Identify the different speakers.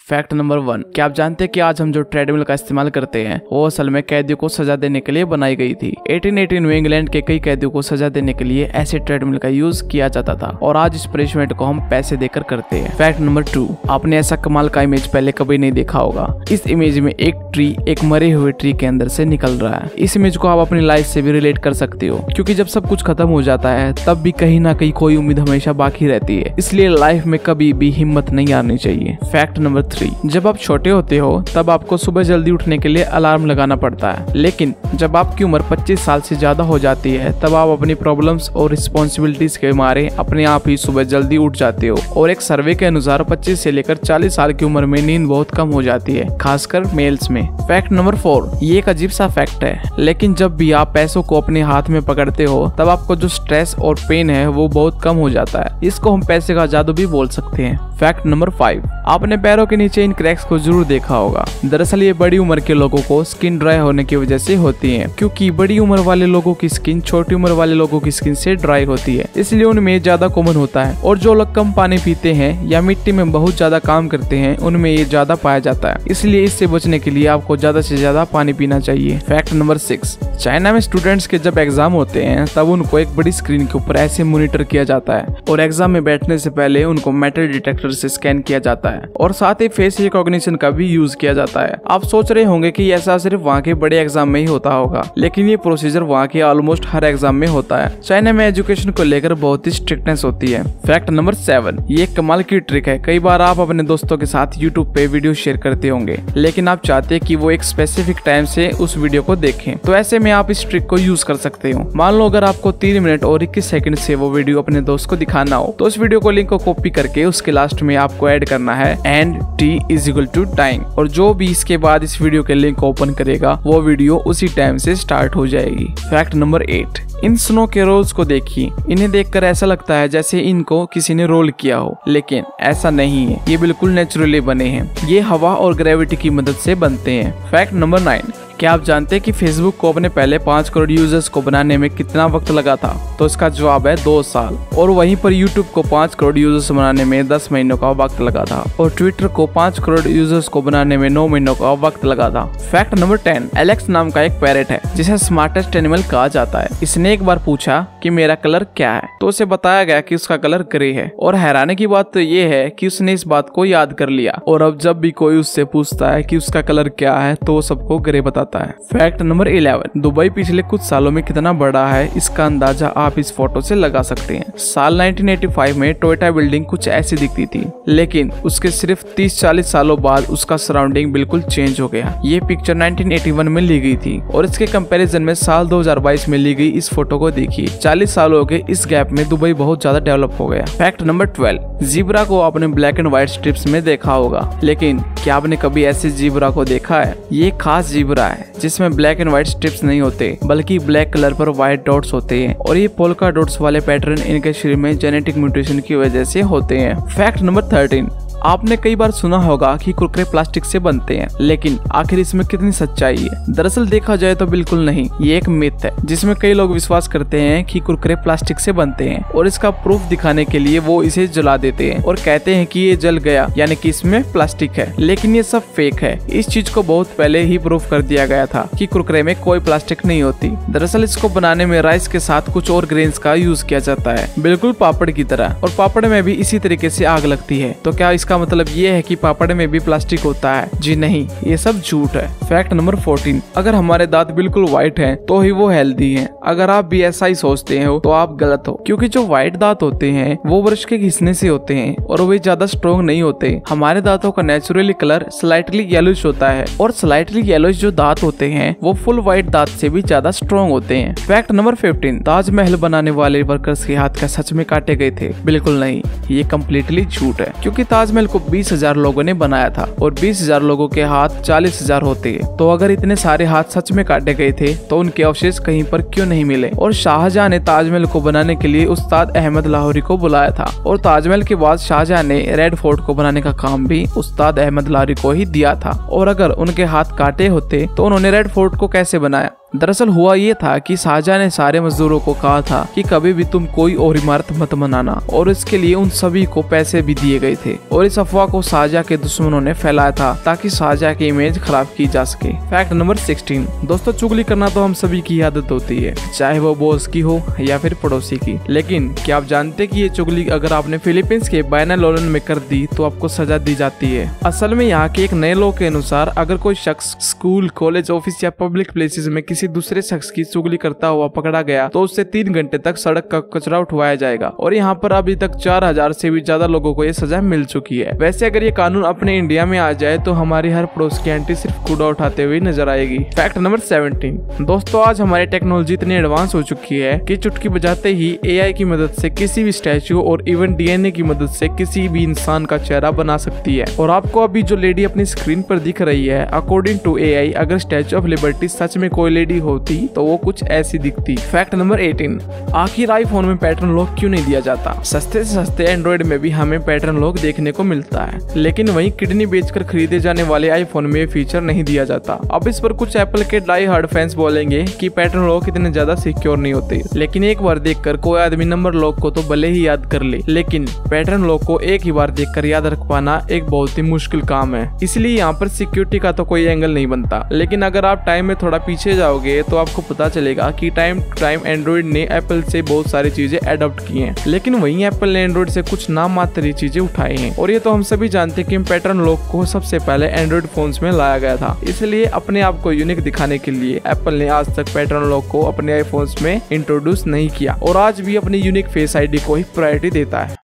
Speaker 1: Fact number 1, क्या आप जानते हैं कि आज हम जो ट्रेडमिल का इस्तेमाल करते हैं वो असल में कैदियों को सजा देने के लिए बनाई गई थी। 1880 न्यू इंग्लैंड के कई कैदियों को सजा देने के लिए ऐसे ट्रेडमिल का यूज किया जाता था और आज इस पनिशमेंट को हम पैसे देकर करते हैं। फैक्ट नंबर 2, आपने ऐसा कमाल का इमेज पहले कभी नहीं देखा होगा। इस इमेज में एक ट्री एक मरे हुए ट्री के अंदर से निकल रहा है। इस इमेज को आप अपनी लाइफ से भी रिलेट कर सकते हो, क्योंकि जब सब कुछ खत्म हो जाता है तब भी कहीं ना कहीं कोई उम्मीद हमेशा बाकी रहती है, इसलिए लाइफ में कभी भी हिम्मत नहीं हारनी चाहिए। फैक्ट नंबर 3, जब आप छोटे होते हो तब आपको सुबह जल्दी उठने के लिए अलार्म लगाना पड़ता है, लेकिन जब आपकी उम्र 25 साल से ज्यादा हो जाती है तब आप अपनी प्रॉब्लम्स और रिस्पॉन्सिबिलिटीज के मारे अपने आप ही सुबह जल्दी उठ जाते हो। और एक सर्वे के अनुसार 25 से लेकर 40 साल की उम्र में नींद बहुत कम हो जाती है, खासकर मेल्स में। फैक्ट नंबर 4, ये एक अजीब सा फैक्ट है, लेकिन जब भी आप पैसों को अपने हाथ में पकड़ते हो तब आपको जो स्ट्रेस और पेन है वो बहुत कम हो जाता है। इसको हम पैसे का जादू भी बोल सकते हैं। फैक्ट नंबर 5, आपने पैरों के नीचे इन क्रैक्स को जरूर देखा होगा। दरअसल ये बड़ी उम्र के लोगों को स्किन ड्राई होने की वजह से होती है, क्योंकि बड़ी उम्र वाले लोगों की स्किन छोटी उम्र वाले लोगों की स्किन से ड्राई होती है, इसलिए उनमें ज्यादा कॉमन होता है। और जो लोग कम पानी पीते हैं या मिट्टी में बहुत ज्यादा काम करते हैं उनमें ये ज्यादा पाया जाता है, इसलिए इससे बचने के लिए आपको ज्यादा से ज्यादा पानी पीना चाहिए। फैक्ट नंबर 6, चाइना में स्टूडेंट्स के जब एग्जाम होते हैं तब उनको एक बड़ी स्क्रीन के ऊपर ऐसे मॉनिटर किया जाता है और एग्जाम में बैठने से पहले उनको मेटल डिटेक्टर से स्कैन किया जाता है और साथ ही फेस रिकॉग्निशन का भी यूज किया जाता है। आप सोच रहे होंगे कि ऐसा सिर्फ वहाँ के बड़े एग्जाम में ही होता होगा, लेकिन ये प्रोसीजर वहाँ के ऑलमोस्ट हर एग्जाम में होता है। चाइना में एजुकेशन को लेकर बहुत ही स्ट्रिक्टनेस होती है। फैक्ट नंबर 7, ये एक कमाल की ट्रिक है। कई बार आप अपने दोस्तों के साथ यूट्यूब पे वीडियो शेयर करते होंगे, लेकिन आप चाहते हैं कि वो एक स्पेसिफिक टाइम से उस वीडियो को देखें, तो ऐसे में आप इस ट्रिक को यूज कर सकते हो। मान लो अगर आपको 3 मिनट और 21 सेकंड से वो वीडियो अपने दोस्त को दिखाना हो, तो उस वीडियो को लिंक को कॉपी करके उसके लास्ट में आपको ऐड करना है &t=time, और जो भी इसके बाद इस वीडियो के लिंक को ओपन करेगा वो वीडियो उसी टाइम से स्टार्ट हो जाएगी। फैक्ट नंबर 8, इन स्नो के रोल्स को देखिए। इन्हें देखकर ऐसा लगता है जैसे इनको किसी ने रोल किया हो, लेकिन ऐसा नहीं है, ये बिल्कुल नेचुरली बने हैं। ये हवा और ग्रेविटी की मदद से बनते हैं। फैक्ट नंबर 9, क्या आप जानते हैं कि फेसबुक को अपने पहले 5 करोड़ यूजर्स को बनाने में कितना वक्त लगा था? तो इसका जवाब है 2 साल। और वहीं पर यूट्यूब को 5 करोड़ यूजर्स बनाने में 10 महीनों का वक्त लगा था और ट्विटर को 5 करोड़ यूजर्स को बनाने में 9 महीनों का वक्त लगा था। फैक्ट नंबर 10, एलेक्स नाम का एक पैरेट है जिसे स्मार्टेस्ट एनिमल कहा जाता है। इसने एक बार पूछा कि मेरा कलर क्या है, तो उसे बताया गया कि उसका कलर ग्रे है। और हैरानी की बात तो ये है कि उसने इस बात को याद कर लिया और अब जब भी कोई उससे पूछता है कि उसका कलर क्या है तो वो सबको ग्रे बताता है। फैक्ट नंबर 11, दुबई पिछले कुछ सालों में कितना बड़ा है इसका अंदाजा आप इस फोटो से लगा सकते हैं। साल 1985 में टोयोटा बिल्डिंग कुछ ऐसी दिखती थी, लेकिन उसके सिर्फ 30-40 सालों बाद उसका सराउंडिंग बिल्कुल चेंज हो गया। ये पिक्चर 1981 में ली गई थी और इसके कंपैरिजन में साल 2022 में ली गई इस फोटो को देखिए। 40 सालों के इस गैप में दुबई बहुत ज्यादा डेवलप हो गया। फैक्ट नंबर 12, जीब्रा को आपने ब्लैक एंड व्हाइट स्ट्रिप्स में देखा होगा, लेकिन क्या आपने कभी ऐसे जीब्रा को देखा है? ये खास जीब्रा है जिसमें ब्लैक एंड व्हाइट स्ट्रिप्स नहीं होते, बल्कि ब्लैक कलर पर व्हाइट डॉट्स होते हैं और ये पोल्का डॉट्स वाले पैटर्न इनके शरीर में जेनेटिक म्यूटेशन की वजह से होते हैं। फैक्ट नंबर 13, आपने कई बार सुना होगा कि कुरकुरे प्लास्टिक से बनते हैं, लेकिन आखिर इसमें कितनी सच्चाई है? दरअसल देखा जाए तो बिल्कुल नहीं, ये एक मिथ है जिसमें कई लोग विश्वास करते हैं कि कुरकुरे प्लास्टिक से बनते हैं और इसका प्रूफ दिखाने के लिए वो इसे जला देते हैं और कहते हैं कि ये जल गया, यानी कि इसमें प्लास्टिक है, लेकिन ये सब फेक है। इस चीज को बहुत पहले ही प्रूफ कर दिया गया था कि कुरकुरे में कोई प्लास्टिक नहीं होती। दरअसल इसको बनाने में राइस के साथ कुछ और ग्रेन्स का यूज किया जाता है, बिल्कुल पापड़ की तरह, और पापड़ में भी इसी तरीके से आग लगती है। तो क्या इसका मतलब ये है कि पापड़ में भी प्लास्टिक होता है? जी नहीं, ये सब झूठ है। फैक्ट नंबर 14, अगर हमारे दांत बिल्कुल व्हाइट हैं तो ही वो हेल्दी हैं। अगर आप भी ऐसा ही सोचते हो तो आप गलत हो, क्योंकि जो व्हाइट दांत होते हैं वो ब्रश के घिसने से होते हैं और वे ज्यादा स्ट्रॉन्ग नहीं होते। हमारे दांतों का नेचुरली कलर स्लाइटली येलोइश होता है और स्लाइटली येलोइश जो दांत होते हैं वो फुल व्हाइट दांत से भी ज्यादा स्ट्रॉन्ग होते हैं। फैक्ट नंबर 15, ताजमहल बनाने वाले वर्कर्स के हाथ क्या सच में काटे गए थे? बिल्कुल नहीं, ये कम्प्लीटली झूठ है, क्योंकि ताजमहल को 20,000 लोगों ने बनाया था और 20,000 लोगों के हाथ 40,000 होते हैं। तो अगर इतने सारे हाथ सच में काटे गए थे तो उनके अवशेष कहीं पर क्यों नहीं मिले? और शाहजहां ने ताजमहल को बनाने के लिए उस्ताद अहमद लाहौरी को बुलाया था और ताजमहल के बाद शाहजहां ने रेड फोर्ट को बनाने का काम भी उस्ताद अहमद लाहौरी को ही दिया था। और अगर उनके हाथ काटे होते तो उन्होंने रेड फोर्ट को कैसे बनाया? दरअसल हुआ ये था कि शाहजहां ने सारे मजदूरों को कहा था कि कभी भी तुम कोई और इमारत मत बनाना, और इसके लिए उन सभी को पैसे भी दिए गए थे। और इस अफवाह को शाहजहां के दुश्मनों ने फैलाया था ताकि शाहजहां की इमेज खराब की जा सके। Fact number 16। दोस्तों, चुगली करना तो हम सभी की आदत होती है, चाहे वो बॉस की हो या फिर पड़ोसी की। लेकिन क्या आप जानते कि ये चुगली अगर आपने फिलीपींस के बायनालोलन में कर दी तो आपको सजा दी जाती है। असल में यहाँ के एक नए लॉ के अनुसार अगर कोई शख्स स्कूल, कॉलेज, ऑफिस या पब्लिक प्लेसेस में किसी दूसरे शख्स की चुगली करता हुआ पकड़ा गया तो उससे 3 घंटे तक सड़क का कचरा उठवाया जाएगा। और यहाँ पर अभी तक 4000 से भी ज्यादा लोगों को ये सजा मिल चुकी है। वैसे अगर ये कानून अपने इंडिया में आ जाए तो हमारी हर पड़ोस की आंटी सिर्फ कूड़ा उठाते हुए नजर आएगी। Fact number 17। दोस्तों, आज हमारी टेक्नोलॉजी इतनी एडवांस हो चुकी है कि चुटकी बजाते ही AI की मदद से किसी भी स्टैचू और इवन DNA की मदद से किसी भी इंसान का चेहरा बना सकती है। और आपको अभी जो लेडी अपनी स्क्रीन पर दिख रही है, अकॉर्डिंग टू AI अगर स्टैचू ऑफ लिबर्टी सच में कोई लेडी होती तो वो कुछ ऐसी दिखती। Fact number 18। आखिर आईफोन में पैटर्न लॉक क्यों नहीं दिया जाता? सस्ते से सस्ते एंड्रॉइड में भी हमें पैटर्न लॉक देखने को मिलता है, लेकिन वहीं किडनी बेचकर खरीदे जाने वाले आईफोन में फीचर नहीं दिया जाता। अब इस पर कुछ एप्पल के डाई हार्ड फैंस बोलेंगे कि पैटर्न लॉक इतने ज्यादा सिक्योर नहीं होते, लेकिन एक बार देखकर कोई आदमी नंबर लॉक को तो भले ही याद कर ले, लेकिन पैटर्न लॉक को एक ही बार देखकर याद रख पाना एक बहुत ही मुश्किल काम है। इसलिए यहाँ पर सिक्योरिटी का तो कोई एंगल नहीं बनता। लेकिन अगर आप टाइम में थोड़ा पीछे जाओगे तो आपको पता चलेगा कि टाइम टू टाइम एंड्रॉइड ने एप्पल से बहुत सारी चीजें अडॉप्ट की हैं, लेकिन वहीं एप्पल ने एंड्रॉइड से कुछ नाम मात्र चीजें उठाई हैं। और ये तो हम सभी जानते हैं कि पैटर्न लॉक को सबसे पहले एंड्रॉइड फोन्स में लाया गया था। इसलिए अपने आप को यूनिक दिखाने के लिए एप्पल ने आज तक पैटर्न लॉक को अपने आईफोन्स में इंट्रोड्यूस नहीं किया और आज भी अपनी यूनिक फेस ID को ही प्रायोरिटी देता है।